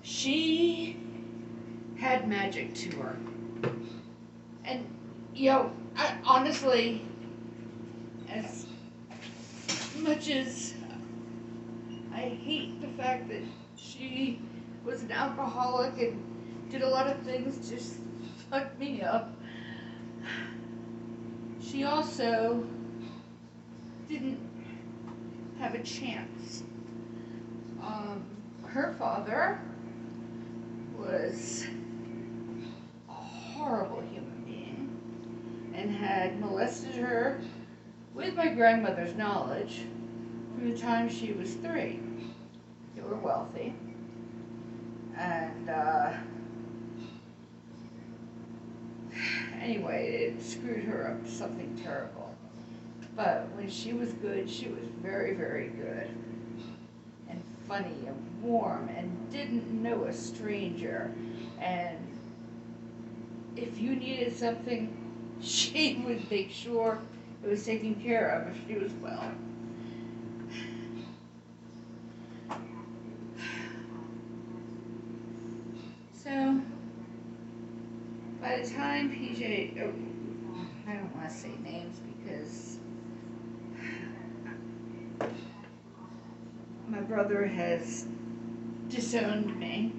She had magic to her. And, I honestly, as much as I hate the fact that she was an alcoholic and did a lot of things to just fuck me up, she also didn't have a chance. Her father was a horrible human being and had molested her with my grandmother's knowledge from the time she was 3. They were wealthy. And, anyway, it screwed her up to something terrible. But when she was good, she was very, very good. And funny and warm and didn't know a stranger. And if you needed something, she would make sure it was taken care of if she was well. So, by the time PJ, I don't want to say names because my brother has disowned me,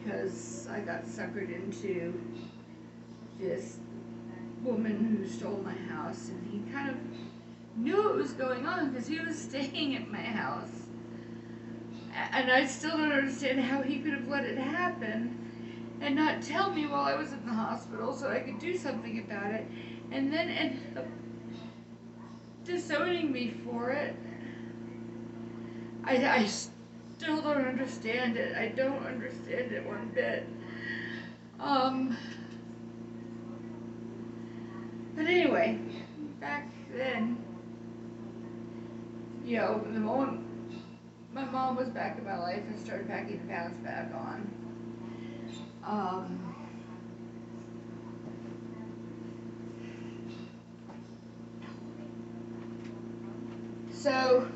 because I got suckered into this woman who stole my house, and he kind of knew what was going on because he was staying at my house. And I still don't understand how he could have let it happen and not tell me while I was in the hospital so I could do something about it, and then end up disowning me for it. I still don't understand it. I don't understand it one bit. But anyway, back then, the moment my mom was back in my life and started packing the pounds back on, so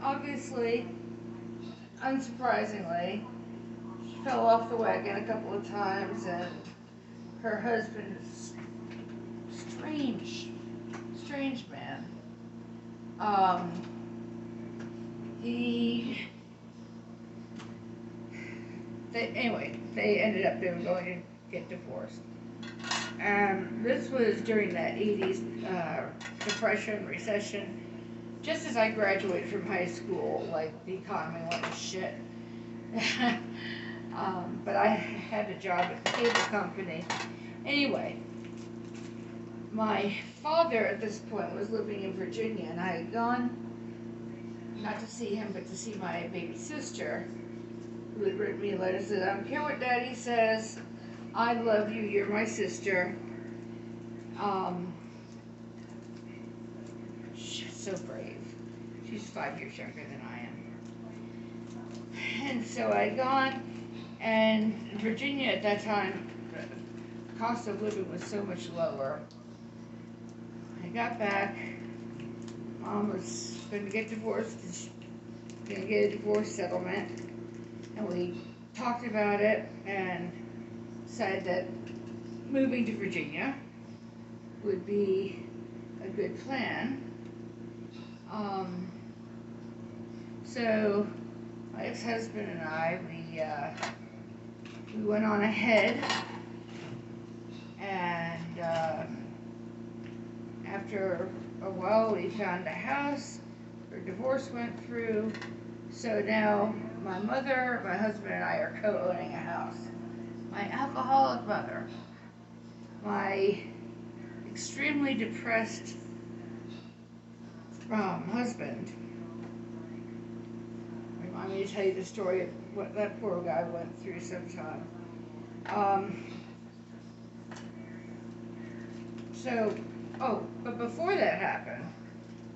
obviously, unsurprisingly, she fell off the wagon a couple of times, and her husband is strange man. They ended up going to get divorced. This was during that 80s depression, recession. Just as I graduated from high school, like, the economy went to shit. But I had a job at the cable company. Anyway, my father at this point was living in Virginia, and I had gone, not to see him, but to see my baby sister, who had written me a letter and said, I don't care what Daddy says, I love you, you're my sister. She's so brave. She's 5 years younger than I am. And so I had gone, and Virginia at that time, the cost of living was so much lower. I got back. Mom was going to get divorced, going to get a divorce settlement, and we talked about it and decided that moving to Virginia would be a good plan. So my ex-husband and I, we went on ahead, and after a while we found a house. Her divorce went through, so now my mother, my husband, and I are co-owning a house. My alcoholic mother, my extremely depressed husband. Remind me to tell you the story of what that poor guy went through sometime. But before that happened,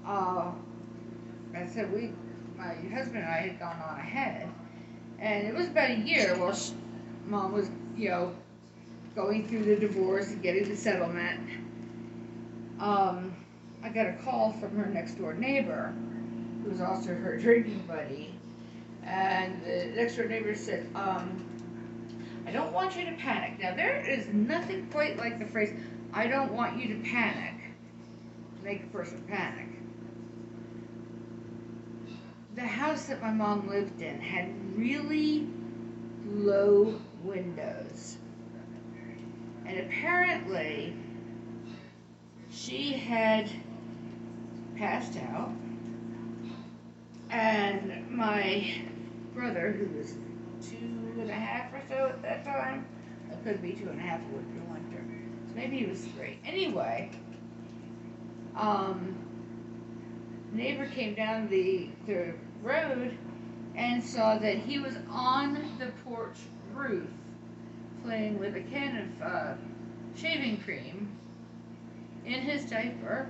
I said my husband and I had gone on ahead, and it was about a year while Mom was, going through the divorce and getting the settlement. I got a call from her next door neighbor, who was also her drinking buddy. And the next door neighbor said, I don't want you to panic. Now, there is nothing quite like the phrase, I don't want you to panic, to make a person panic. The house that my mom lived in had really low windows. And apparently, she had passed out, and my brother, who was 2.5 or so at that time, it could be 2.5, it would be winter, so maybe he was 3. Anyway, neighbor came down the road and saw that he was on the porch roof playing with a can of shaving cream in his diaper.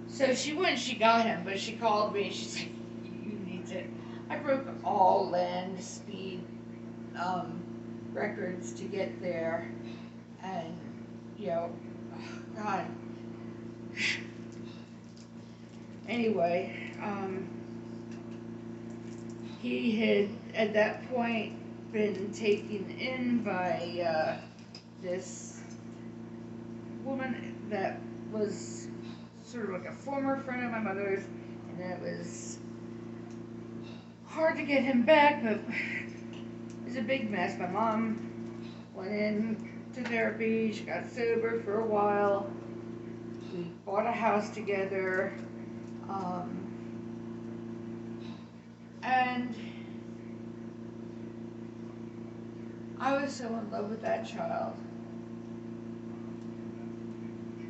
So she got him, but she called me and she said, you need to. I broke all land speed records to get there, and oh, God. Anyway, he had at that point been taken in by this woman that was sort of like a former friend of my mother's, and it was hard to get him back, but it was a big mess. My mom went in to therapy, she got sober for a while, we bought a house together, and I was so in love with that child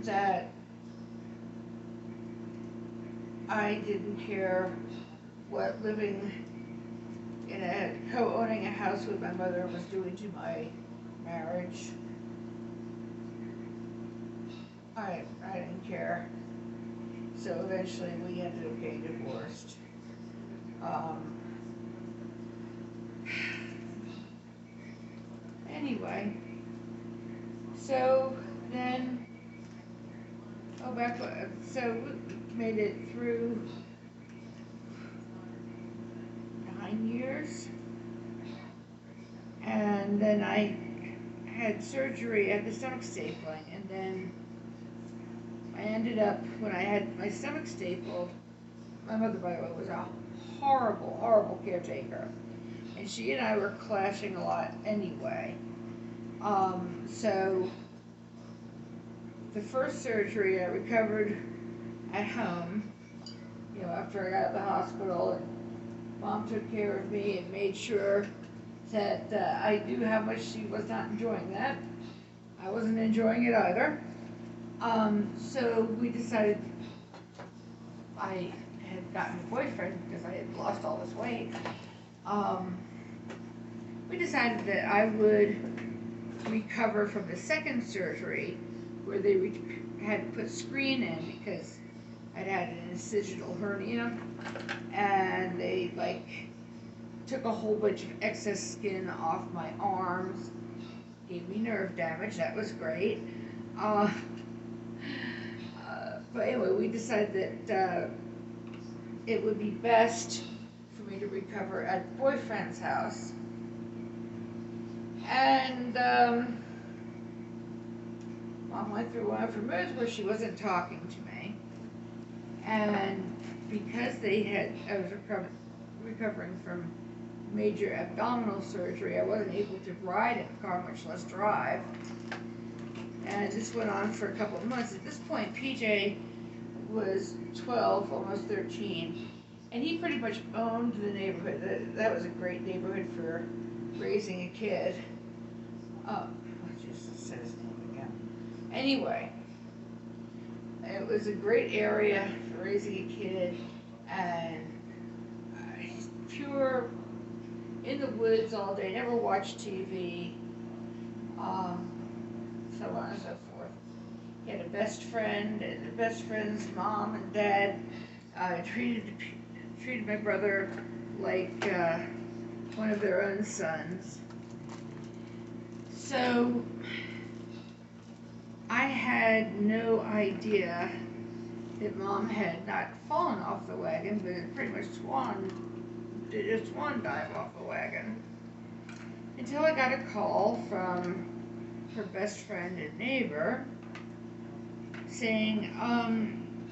that I didn't care what living in co-owning a house with my mother was doing to my marriage. I didn't care. So eventually we ended up getting divorced. Anyway, so then, so we made it through 9 years, and then I had surgery at the stomach stapling, and then I ended up, when I had my stomach stapled, my mother, by the way, was a horrible, horrible caretaker, and she and I were clashing a lot anyway. So the first surgery I recovered at home, after I got out of the hospital, and Mom took care of me and made sure that I knew how much she was not enjoying that. I wasn't enjoying it either. So we decided, I had gotten a boyfriend because I had lost all this weight. We decided that I would recover from the second surgery where they had put screen in because I'd had an incisional hernia, and they took a whole bunch of excess skin off my arms, gave me nerve damage. That was great. But anyway, we decided that it would be best for me to recover at the boyfriend's house. And Mom went through one of her moods where she wasn't talking to me. And because I was recovering from major abdominal surgery, I wasn't able to ride in the car, much less drive. And this went on for a couple of months. At this point, PJ was 12, almost 13, and he pretty much owned the neighborhood. That was a great neighborhood for raising a kid. I just said his name again. Anyway, it was a great area for raising a kid, and pure in the woods all day, never watched TV, so on and so forth. He had a best friend, and the best friend's mom and dad treated my brother like one of their own sons. So I had no idea that Mom had not fallen off the wagon, but had pretty much did a swan dive off the wagon. Until I got a call from her best friend and neighbor saying,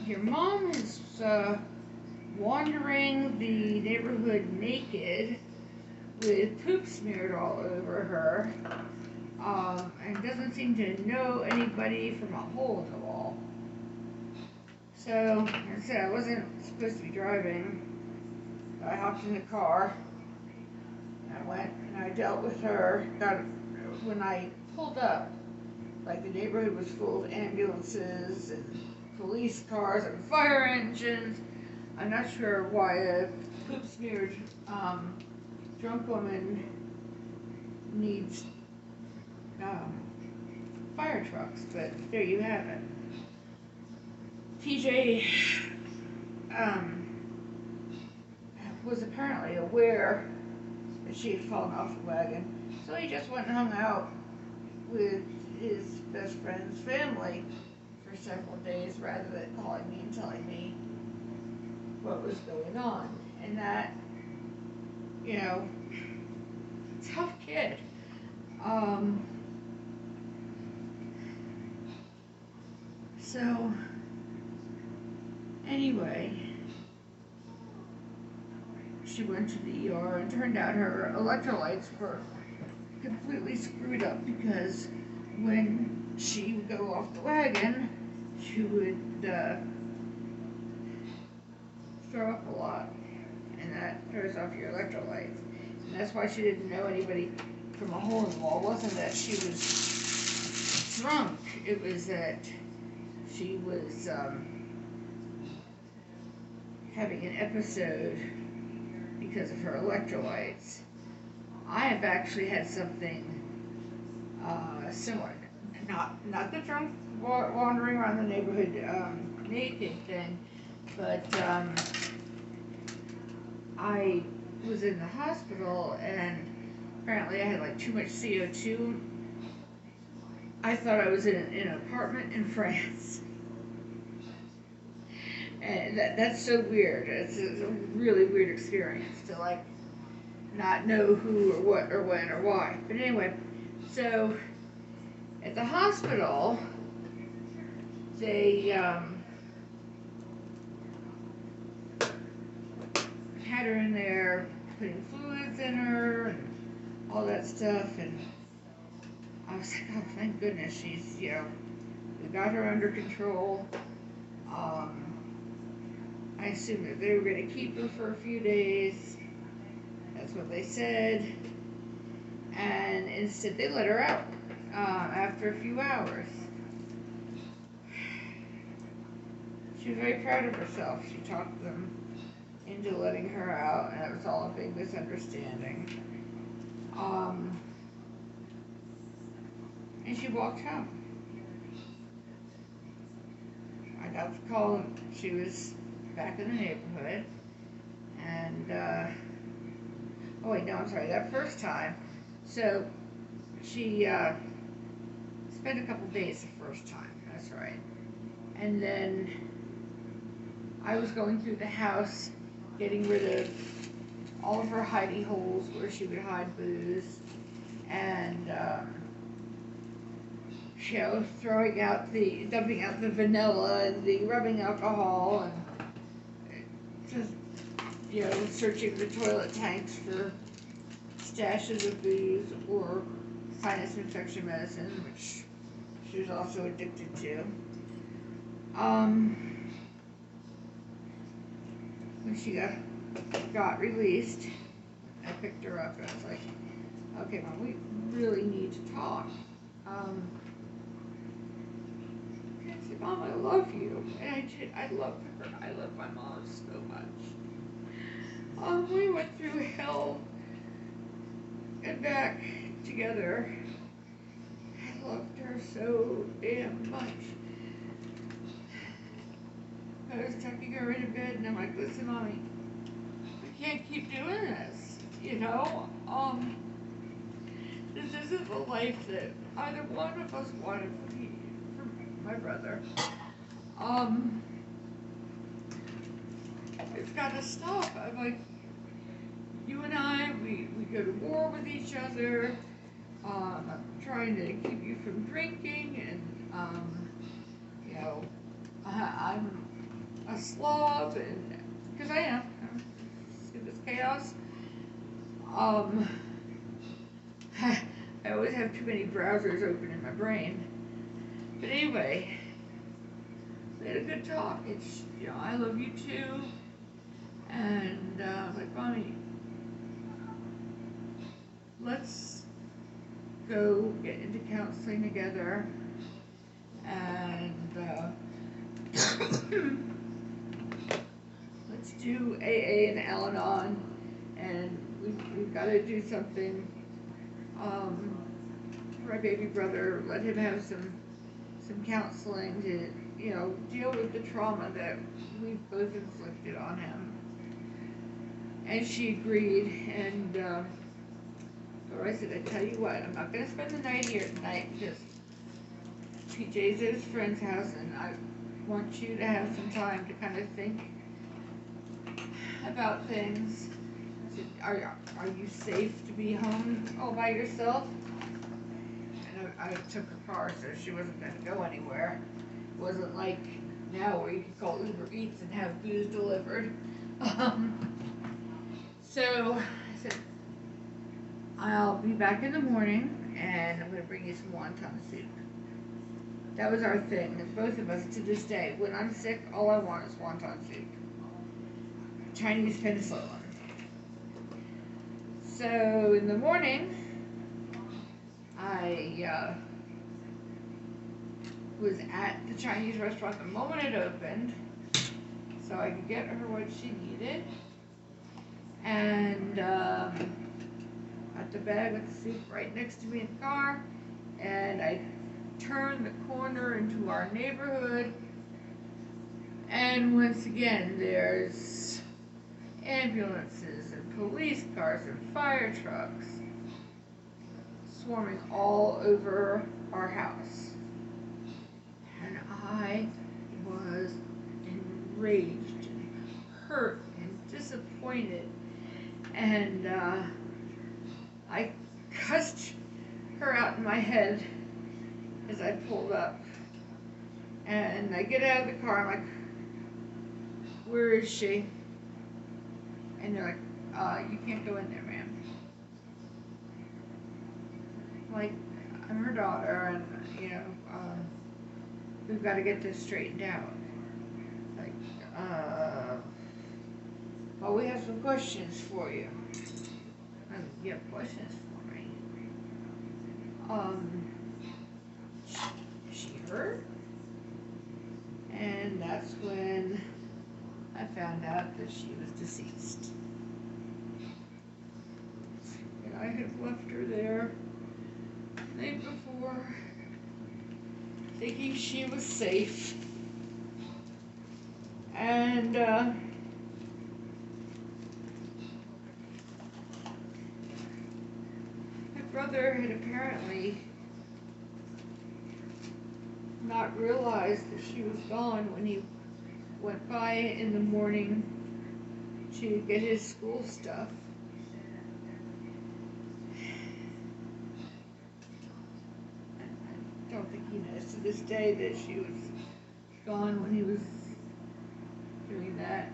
your mom is wandering the neighborhood naked with poop smeared all over her, and doesn't seem to know anybody from a hole in the wall. So, like I said, I wasn't supposed to be driving. I hopped in the car, and I went and I dealt with her. When I pulled up, like the neighborhood was full of ambulances and police cars and fire engines. I'm not sure why a poop smeared drunk woman needs fire trucks, but there you have it. TJ was apparently aware that she had fallen off the wagon, so he just went and hung out with his best friend's family for several days rather than calling me and telling me what was going on. And that, tough kid. So, anyway, she went to the ER and turned out her electrolytes were completely screwed up because when she would go off the wagon, she would throw up a lot, and that throws off your electrolytes. And that's why she didn't know anybody from a hole in the wall. It wasn't that she was drunk, it was that she was having an episode because of her electrolytes. I have actually had something similar. Not the drunk wandering around the neighborhood naked thing, but I was in the hospital and apparently I had like too much CO2. I thought I was in an apartment in France. And that's so weird. It's a really weird experience to like not know who or what or when or why. But anyway, so at the hospital, they had her in there putting fluids in her and all that stuff, and I was like, oh, thank goodness she's, we got her under control. I assumed that they were going to keep her for a few days. That's what they said. And instead they let her out after a few hours. She was very proud of herself. She talked them into letting her out, and it was all a big misunderstanding. And she walked home. I got the call, she was back in the neighborhood, and, oh wait, no, I'm sorry, that first time, so she spent a couple days the first time, that's right, and then I was going through the house, getting rid of all of her hidey holes where she would hide booze, and dumping out the vanilla and the rubbing alcohol, and just, searching the toilet tanks for stashes of booze or sinus infection medicine, which she was also addicted to. When she got released, I picked her up and I was like, okay, Mom, we really need to talk. I said, Mom, I love you. And I did. I loved her. I love my mom so much. We went through hell and back together. I loved her so damn much. I was tucking her into bed and I'm like, listen, Mommy, I can't keep doing this, This isn't the life that either one of us wanted for my brother. it's gotta stop. I'm like, you and I, we go to war with each other. I'm trying to keep you from drinking, and you know, I'm a slob, and because I am, see this chaos. Um, I always have too many browsers open in my brain. But anyway, we had a good talk. It's, you know, I love you too, and like, Mommy, let's go get into counseling together, and let's do AA and Al-Anon, and we've got to do something for my baby brother. Let him have some counseling to, you know, deal with the trauma that we've both inflicted on him. And she agreed, and or I said, I tell you what, I'm not going to spend the night here tonight because PJ's at his friend's house, and I want you to have some time to kind of think about things. I said, are you safe to be home all by yourself? And I took her car, so she wasn't going to go anywhere. It wasn't like now where you can call Uber Eats and have booze delivered. So I said, I'll be back in the morning, and I'm going to bring you some wonton soup. That was our thing, and both of us to this day. When I'm sick, all I want is wonton soup. Chinese penicillin. So in the morning, I was at the Chinese restaurant the moment it opened, so I could get her what she needed. And got the bag with the soup right next to me in the car, and I turned the corner into our neighborhood, and once again there's ambulances and police cars and fire trucks swarming all over our house, and I was enraged and hurt and disappointed, and I cussed her out in my head as I pulled up, and I get out of the car. I'm like, where is she? And they're like, you can't go in there, ma'am. Like, I'm her daughter, and you know, we've got to get this straightened out. Like, well, we have some questions for you. You have questions for me? Is she hurt? And that's when I found out that she was deceased. And I had left her there the night before, thinking she was safe. And my brother had apparently not realized that she was gone when he went by in the morning to get his school stuff. I don't think he knows to this day that she was gone when he was doing that.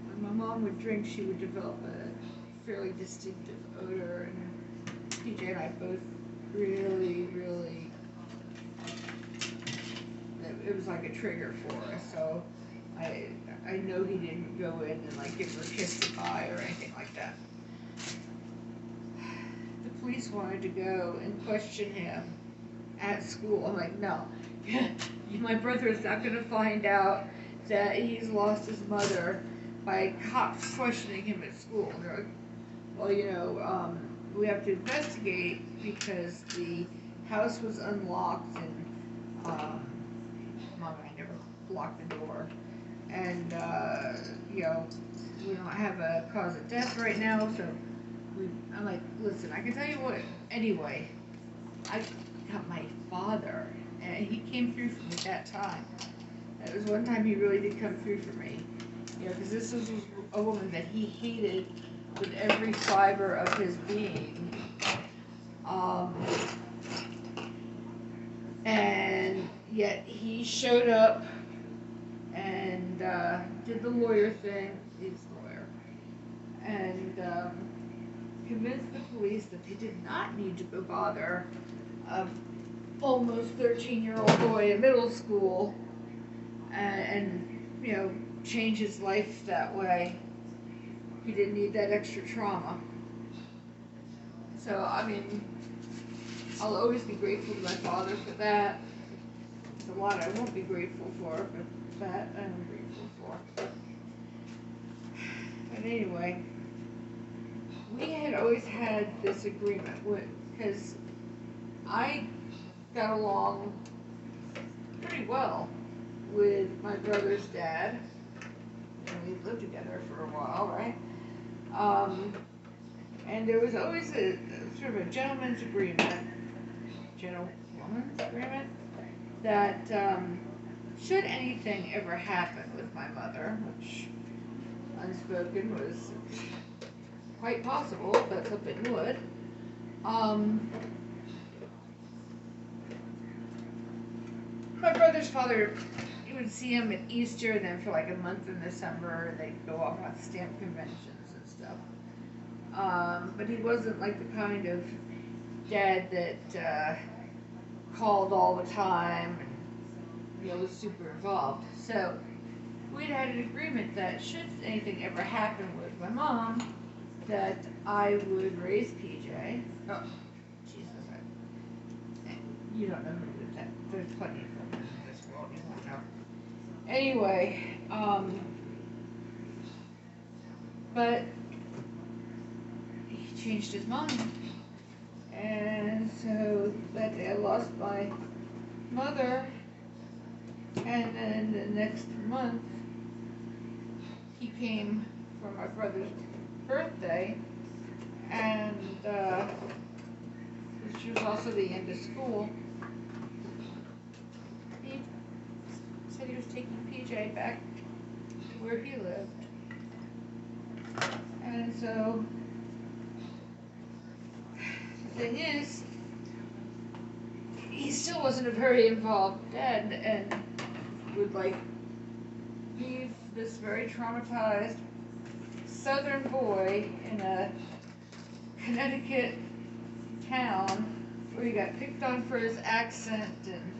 When my mom would drink, she would develop a fairly distinctive odor, and PJ and I both really, it was like a trigger for us, so I know he didn't go in and like give her a kiss goodbye or anything like that. The police wanted to go and question him at school. I'm like, no, my brother is not going to find out that he's lost his mother by cops questioning him at school. And they're like, well, you know, we have to investigate because the house was unlocked, and Mom and I never locked the door, and you know, we don't have a cause of death right now, so I'm like, listen, I can tell you what, anyway, I got my father, and he came through for me that time, It was one time he really did come through for me. You know, because this was a woman that he hated with every fiber of his being. And yet he showed up and did the lawyer thing. He's a lawyer. And convinced the police that they did not need to go bother a almost 13-year-old boy in middle school and you know, change his life that way. He didn't need that extra trauma. So, I mean, I'll always be grateful to my father for that. There's a lot I won't be grateful for, but that I'm grateful for. But anyway, we had always had this agreement because I got along pretty well with my brother's dad. And we lived together for a while, right? And there was always a sort of a gentleman's agreement, that should anything ever happen with my mother, which unspoken was quite possible, but something would, my brother's father, you would see him at Easter, and then for like a month in December, they'd go off on stamp conventions and stuff. But he wasn't like the kind of dad that called all the time and, you know, was super involved. So we'd had an agreement that should anything ever happen with my mom, that I would raise PJ. Oh, Jesus, you don't know who did that. There's plenty of them in this world you won't know. Anyway, but he changed his mind. And so that day I lost my mother, and then the next month he came for my brother's birthday, and which was also the end of school. He said he was taking PJ back to where he lived. And so the thing is, he still wasn't a very involved dad, and would like leave this very traumatized southern boy in a Connecticut town where he got picked on for his accent, and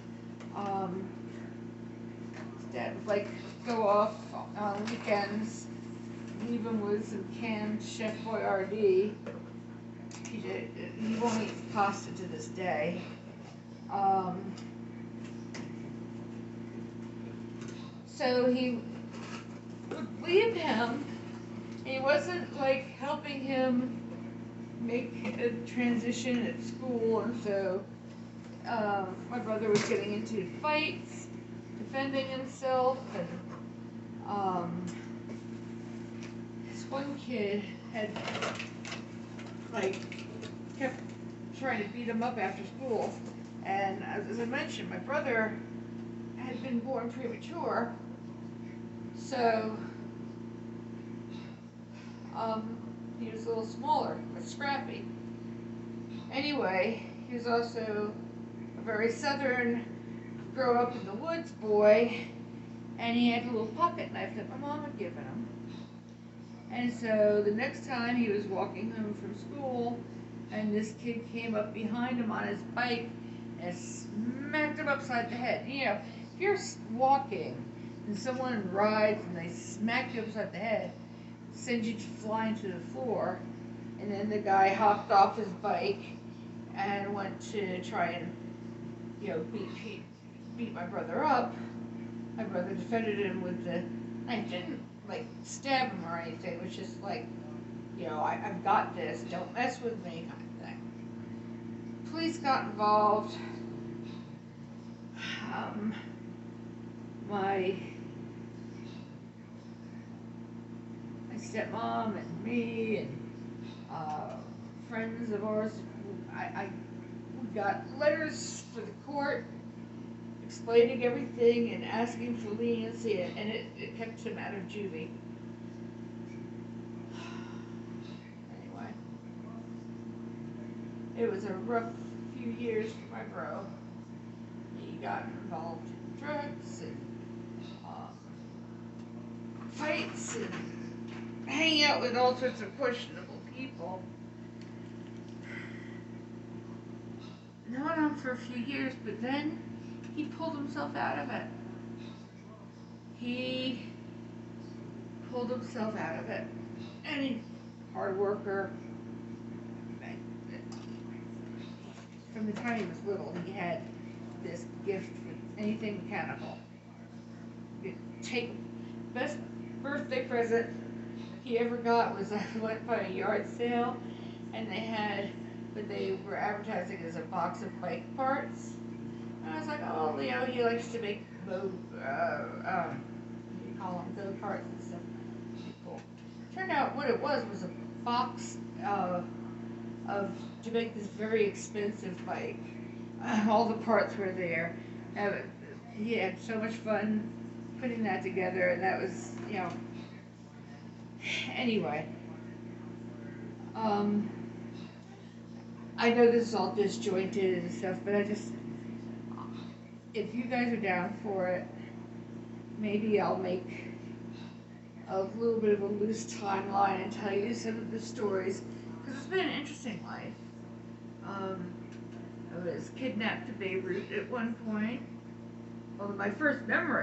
his dad would like go off on weekends, leave him with some canned Chef Boyardee. He won't eat pasta to this day. So he would leave him. He wasn't like helping him make a transition at school, and so my brother was getting into fights, defending himself, and this one kid had like kept trying to beat him up after school, and as I mentioned, my brother had been born premature, so he was a little smaller, but scrappy. Anyway, he was also a very southern, grow up in the woods boy, and he had a little pocket knife that my mom had given him. And so the next time he was walking home from school, and this kid came up behind him on his bike and smacked him upside the head. You know, if you're walking and someone rides and they smack you upside the head, send you flying to the floor, and then the guy hopped off his bike and went to try and, you know, beat my brother up. My brother defended him with the knife. Didn't like stab him or anything. It was just like, you know, I've got this, don't mess with me, kind of thing. Police got involved. My stepmom and me and friends of ours, we got letters for the court explaining everything and asking for leniency, and it kept him out of juvie. Anyway, it was a rough few years for my bro. He got involved in drugs and fights and hanging out with all sorts of questionable people. That went on for a few years, but then he pulled himself out of it. He pulled himself out of it. And he's a hard worker. From the time he was little, he had this gift for anything mechanical. Take best birthday present he ever got was I went by a yard sale, and they had what they were advertising as a box of bike parts. And I was like, oh, Leo, he likes to make what do you call them, go-karts and stuff. Cool. Turned out what it was a box to make this very expensive bike. All the parts were there. He had so much fun putting that together, and that was, anyway. I know this is all disjointed and stuff, but if you guys are down for it, maybe I'll make a little bit of a loose timeline and tell you some of the stories, because it's been an interesting life. I was kidnapped to Beirut at one point. Well, my first memory